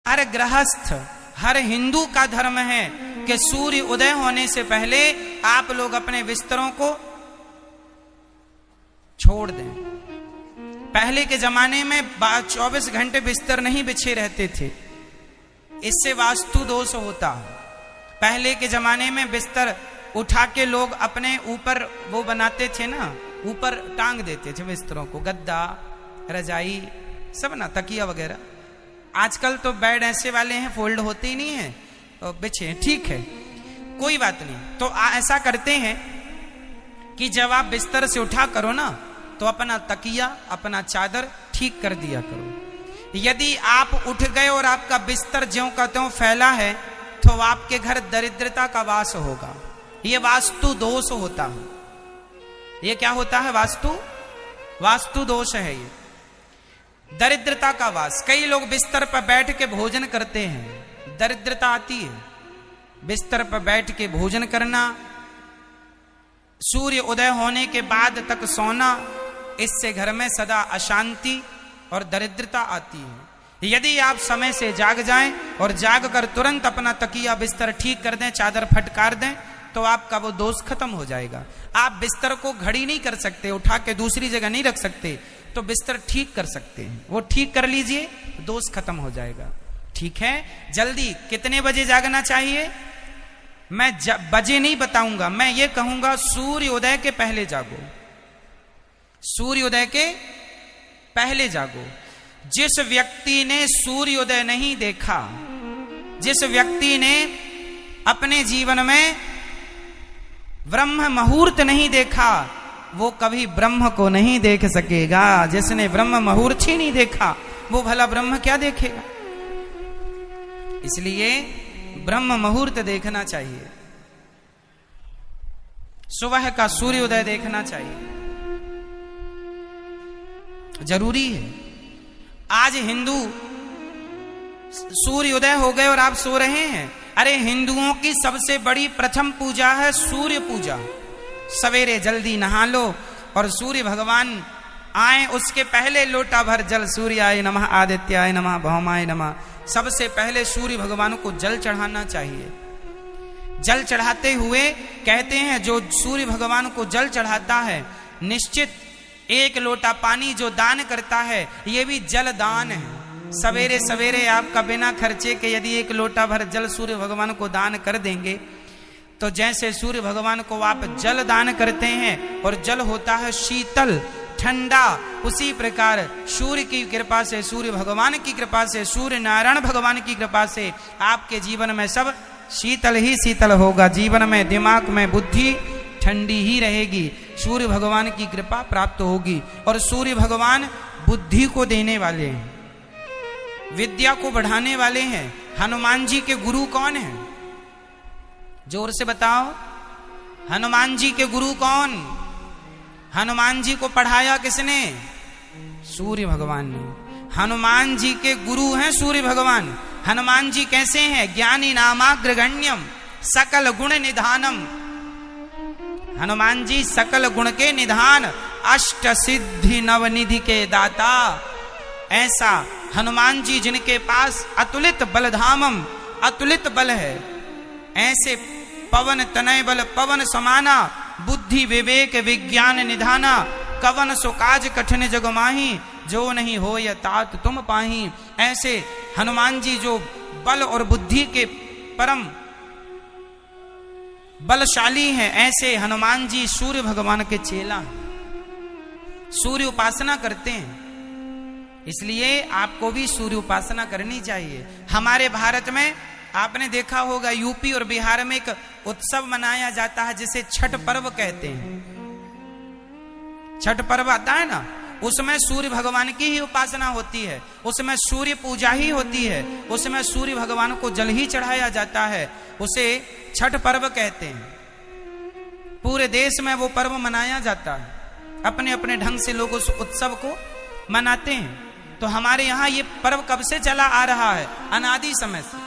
हर गृहस्थ, हर हिंदू का धर्म है कि सूर्य उदय होने से पहले आप लोग अपने बिस्तरों को छोड़ दें। पहले के जमाने में 24 घंटे बिस्तर नहीं बिछे रहते थे, इससे वास्तु दोष होता। पहले के जमाने में बिस्तर उठा के लोग अपने ऊपर वो बनाते थे ना, ऊपर टांग देते थे बिस्तरों को, गद्दा, रजाई सब ना, तकिया वगैरह। आजकल तो बेड ऐसे वाले हैं फोल्ड होते ही नहीं है, तो बिछे, ठीक है, कोई बात नहीं। तो ऐसा करते हैं कि जब आप बिस्तर से उठा करो ना, तो अपना तकिया, अपना चादर ठीक कर दिया करो। यदि आप उठ गए और आपका बिस्तर ज्यों का त्यों फैला है, तो आपके घर दरिद्रता का वास होगा। ये वास्तु दोष होता है। ये क्या होता है? वास्तु दोष है ये, दरिद्रता का वास। कई लोग बिस्तर पर बैठ के भोजन करते हैं, दरिद्रता आती है। बिस्तर पर बैठ के भोजन करना, सूर्य उदय होने के बाद तक सोना, इससे घर में सदा अशांति और दरिद्रता आती है। यदि आप समय से जाग जाएं और जाग कर तुरंत अपना तकिया बिस्तर ठीक कर दें, चादर फटकार दें, तो आपका वो दोष खत्म हो जाएगा। आप बिस्तर को घड़ी नहीं कर सकते, उठा के दूसरी जगह नहीं रख सकते, तो बिस्तर ठीक कर सकते हैं, वो ठीक कर लीजिए, दोष खत्म हो जाएगा। ठीक है, जल्दी कितने बजे जागना चाहिए? मैं बजे नहीं बताऊंगा, मैं ये कहूंगा सूर्य उदय के पहले जागो। सूर्य उदय के पहले जागो। जिस व्यक्ति ने सूर्य उदय नहीं देखा, जिस व्यक्ति ने अपने जीवन में ब्रह्म मुहूर्त नहीं देखा, वो कभी ब्रह्म को नहीं देख सकेगा। जिसने ब्रह्म मुहूर्त ही नहीं देखा, वो भला ब्रह्म क्या देखेगा? इसलिए ब्रह्म मुहूर्त देखना चाहिए, सुबह का सूर्योदय देखना चाहिए, जरूरी है। आज हिंदू सूर्योदय हो गए और आप सो रहे हैं। अरे हिंदुओं की सबसे बड़ी प्रथम पूजा है सूर्य पूजा। सवेरे जल्दी नहा लो और सूर्य भगवान आए उसके पहले लोटा भर जल, सूर्याय नमः, आदित्याय नमः, भौमाय नमः, सबसे पहले सूर्य भगवान को जल चढ़ाना चाहिए। जल चढ़ाते हुए कहते हैं जो सूर्य भगवान को जल चढ़ाता है, निश्चित एक लोटा पानी जो दान करता है, ये भी जल दान है। सवेरे सवेरे आपका बिना खर्चे के यदि एक लोटा भर जल सूर्य भगवान को दान कर देंगे, तो जैसे सूर्य भगवान को आप जल दान करते हैं और जल होता है शीतल, ठंडा, उसी प्रकार सूर्य की कृपा से, सूर्य भगवान की कृपा से, सूर्य नारायण भगवान की कृपा से आपके जीवन में सब शीतल ही शीतल होगा। जीवन में, दिमाग में बुद्धि ठंडी ही रहेगी, सूर्य भगवान की कृपा प्राप्त होगी। और सूर्य भगवान बुद्धि को देने वाले हैं, विद्या को बढ़ाने वाले हैं। हनुमान जी के गुरु कौन है? जोर से बताओ, हनुमान जी के गुरु कौन? हनुमान जी को पढ़ाया किसने? सूर्य भगवान ने। हनुमान जी के गुरु हैं सूर्य भगवान। हनुमान जी कैसे हैं? ज्ञानी नामाग्रगण्यम सकल गुण निधानम। हनुमान जी सकल गुण के निधान, अष्ट सिद्धि नवनिधि के दाता। ऐसा हनुमान जी जिनके पास अतुलित बलधामम, अतुलित बल है, ऐसे पवन तनय बल पवन समाना, बुद्धि विवेक विज्ञान निधाना, कवन सो काज कठिन जग माही, जो नहीं हो या तात तुम पाही। ऐसे हनुमान जी जो बल और बुद्धि के परम बलशाली हैं, ऐसे हनुमान जी सूर्य भगवान के चेला, सूर्य उपासना करते हैं। इसलिए आपको भी सूर्य उपासना करनी चाहिए। हमारे भारत में आपने देखा होगा, यूपी और बिहार में एक उत्सव मनाया जाता है जिसे छठ पर्व कहते हैं। छठ पर्व आता है ना, उसमें सूर्य भगवान की ही उपासना होती है, उसमें सूर्य पूजा ही होती है, उसमें सूर्य भगवान को जल ही चढ़ाया जाता है, उसे छठ पर्व कहते हैं। पूरे देश में वो पर्व मनाया जाता है, अपने अपने ढंग से लोग उस उत्सव को मनाते हैं। तो हमारे यहाँ ये पर्व कब से चला आ रहा है? अनादि समय से।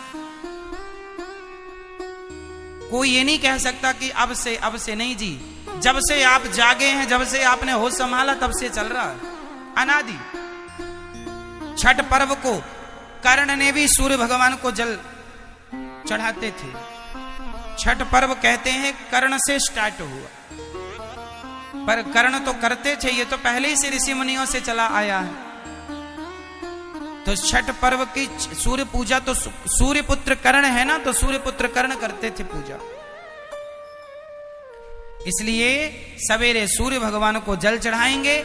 कोई ये नहीं कह सकता कि अब से नहीं जी, जब से आप जागे हैं, जब से आपने होश संभाला, तब से चल रहा है, अनादि। छठ पर्व को कर्ण ने भी सूर्य भगवान को जल चढ़ाते थे। छठ पर्व कहते हैं कर्ण से स्टार्ट हुआ, पर कर्ण तो करते थे, ये तो पहले ही से ऋषि मुनियों से चला आया है। तो छठ पर्व की सूर्य पूजा तो सूर्य पुत्र कर्ण है ना, तो सूर्य पुत्र कर्ण करते थे पूजा। इसलिए सवेरे सूर्य भगवान को जल चढ़ाएंगे,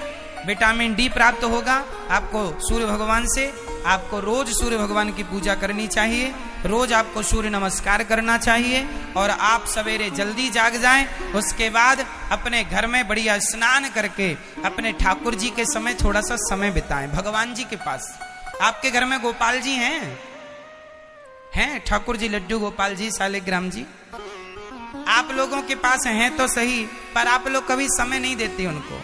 विटामिन डी प्राप्त होगा आपको सूर्य भगवान से। आपको रोज सूर्य भगवान की पूजा करनी चाहिए, रोज आपको सूर्य नमस्कार करना चाहिए, और आप सवेरे जल्दी जाग जाएं। उसके बाद अपने घर में बढ़िया स्नान करके अपने ठाकुर जी के समय थोड़ा सा समय बिताएं भगवान जी के पास। आपके घर में गोपाल जी हैं ठाकुर जी, लड्डू गोपाल जी, शालिग्राम जी, आप लोगों के पास हैं तो सही, पर आप लोग कभी समय नहीं देते उनको।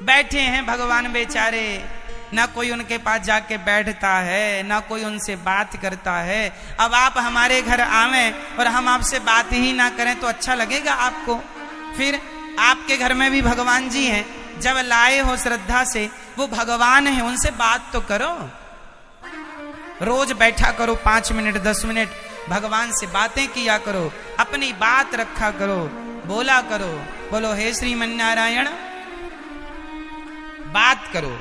बैठे हैं भगवान बेचारे, ना कोई उनके पास जाके बैठता है, ना कोई उनसे बात करता है। अब आप हमारे घर आवें और हम आपसे बात ही ना करें तो अच्छा लगेगा आपको? फिर आपके घर में भी भगवान जी हैं, जब लाए हो श्रद्धा से, वो भगवान है, उनसे बात तो करो। रोज बैठा करो 5 मिनट 10 मिनट, भगवान से बातें किया करो, अपनी बात रखा करो, बोला करो, बोलो हे श्रीमन नारायण, बात करो,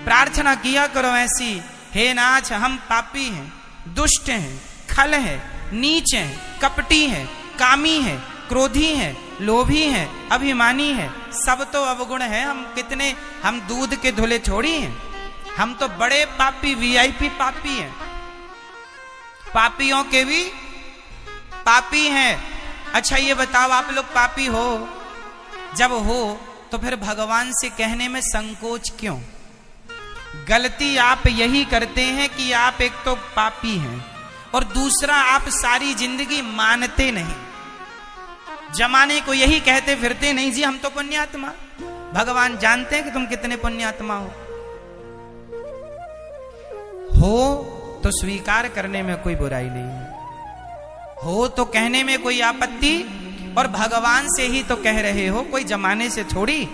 प्रार्थना किया करो ऐसी, हे नाथ हम पापी हैं, दुष्ट हैं, खल हैं, नीच हैं, कपटी हैं, कामी हैं, क्रोधी हैं, लोभी हैं, अभिमानी हैं, सब तो अवगुण है। हम दूध के धुले थोड़ी हैं, हम तो बड़े पापी वीआईपी पापी हैं, पापियों के भी पापी हैं। अच्छा ये बताओ, आप लोग पापी हो? जब हो तो फिर भगवान से कहने में संकोच क्यों? गलती आप यही करते हैं कि आप एक तो पापी हैं और दूसरा आप सारी जिंदगी मानते नहीं, जमाने को यही कहते फिरते, नहीं जी हम तो पुण्यात्मा। भगवान जानते हैं कि तुम कितने पुण्यात्मा हो तो स्वीकार करने में कोई बुराई नहीं है, हो तो कहने में कोई आपत्ति, और भगवान से ही तो कह रहे हो, कोई जमाने से थोड़ी।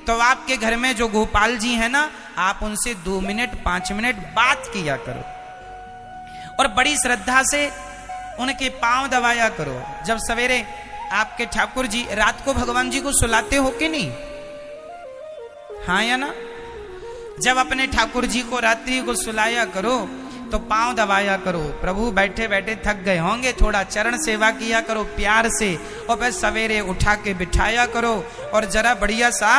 तो आपके घर में जो गोपाल जी हैं ना, आप उनसे 2 मिनट 5 मिनट बात किया करो और बड़ी श्रद्धा से उनके पांव दबाया करो। जब सवेरे आपके ठाकुर जी, रात को भगवान जी को सुलाते हो कि नहीं? हाँ या ना? जब अपने ठाकुर जी को रात्रि को सुलाया करो तो पांव दबाया करो। प्रभु बैठे बैठे थक गए होंगे, थोड़ा चरण सेवा किया करो प्यार से, और फिर सवेरे उठा के बिठाया करो और जरा बढ़िया सा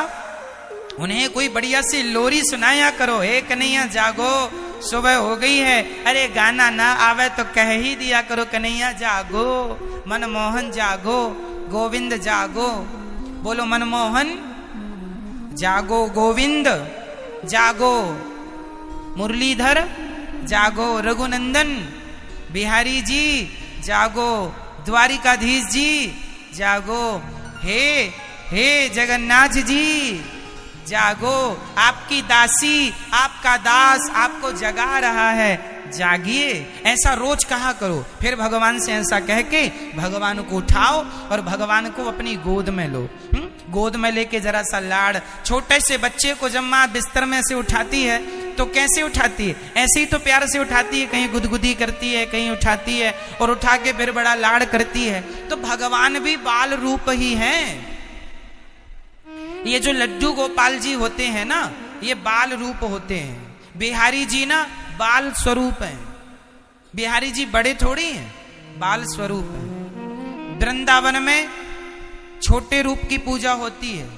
उन्हें कोई बढ़िया सी लोरी सुनाया करो। हे कन्हैया जागो, सुबह हो गई है। अरे गाना ना आवे तो कह ही दिया करो, कन्हैया जागो, मनमोहन जागो, गोविंद जागो। बोलो मनमोहन जागो, गोविंद जागो, मुरलीधर जागो, रघुनंदन बिहारी जी जागो, द्वारिकाधीश जी जागो, हे जगन्नाथ जी जागो। आपकी दासी, आपका दास आपको जगा रहा है, जागिए। ऐसा रोज कहा करो। फिर भगवान से ऐसा कह के भगवान को उठाओ और भगवान को अपनी गोद में लो। गोद में लेके जरा सा लाड़। छोटे से बच्चे को जब माँ बिस्तर में से उठाती है तो कैसे उठाती है? ऐसे ही तो प्यार से उठाती है, कहीं गुदगुदी करती है, कहीं उठाती है और उठा के फिर बड़ा लाड़ करती है। तो भगवान भी बाल रूप ही हैं। ये जो लड्डू गोपाल जी होते हैं ना, ये बाल रूप होते हैं। बिहारी जी ना बाल स्वरूप हैं। बिहारी जी बड़े थोड़ी हैं, बाल स्वरूप हैं। वृंदावन में छोटे रूप की पूजा होती है।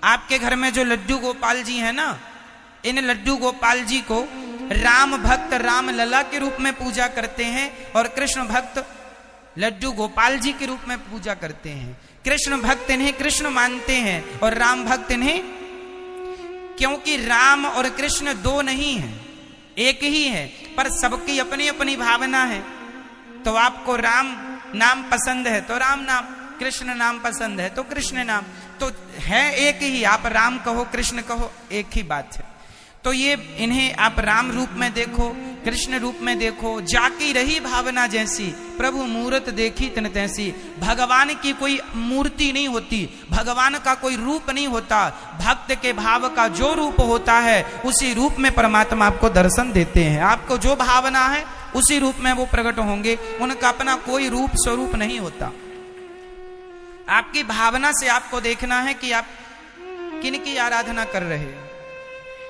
आपके घर में जो लड्डू गोपाल जी हैं ना, इन लड्डू गोपाल जी को राम भक्त राम लला के रूप में पूजा करते हैं और कृष्ण भक्त लड्डू गोपाल जी के रूप में पूजा करते हैं। कृष्ण भक्त इन्हें कृष्ण मानते हैं और राम भक्त इन्हें, क्योंकि राम और कृष्ण दो नहीं हैं, एक ही है, पर सबकी अपनी अपनी भावना है। तो आपको राम नाम पसंद है तो राम नाम, कृष्ण नाम पसंद है तो कृष्ण नाम, तो है एक ही। आप राम कहो कृष्ण कहो, एक ही बात है। तो ये इन्हें आप राम रूप में देखो, कृष्ण रूप में देखो, जाकी रही भावना जैसी, प्रभु मूरत देखी तन तैसी। भगवान की कोई मूर्ति नहीं होती, भगवान का कोई रूप नहीं होता, भक्त के भाव का जो रूप होता है उसी रूप में परमात्मा आपको दर्शन देते हैं। आपको जो भावना है उसी रूप में वो प्रकट होंगे, उनका अपना कोई रूप स्वरूप नहीं होता। आपकी भावना से आपको देखना है कि आप किन की आराधना कर रहे हो।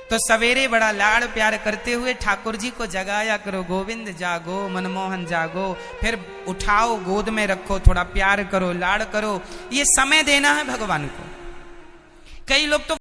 तो सवेरे बड़ा लाड़ प्यार करते हुए ठाकुर जी को जगाया करो, गोविंद जागो, मनमोहन जागो, फिर उठाओ, गोद में रखो, थोड़ा प्यार करो, लाड़ करो। ये समय देना है भगवान को। कई लोग तो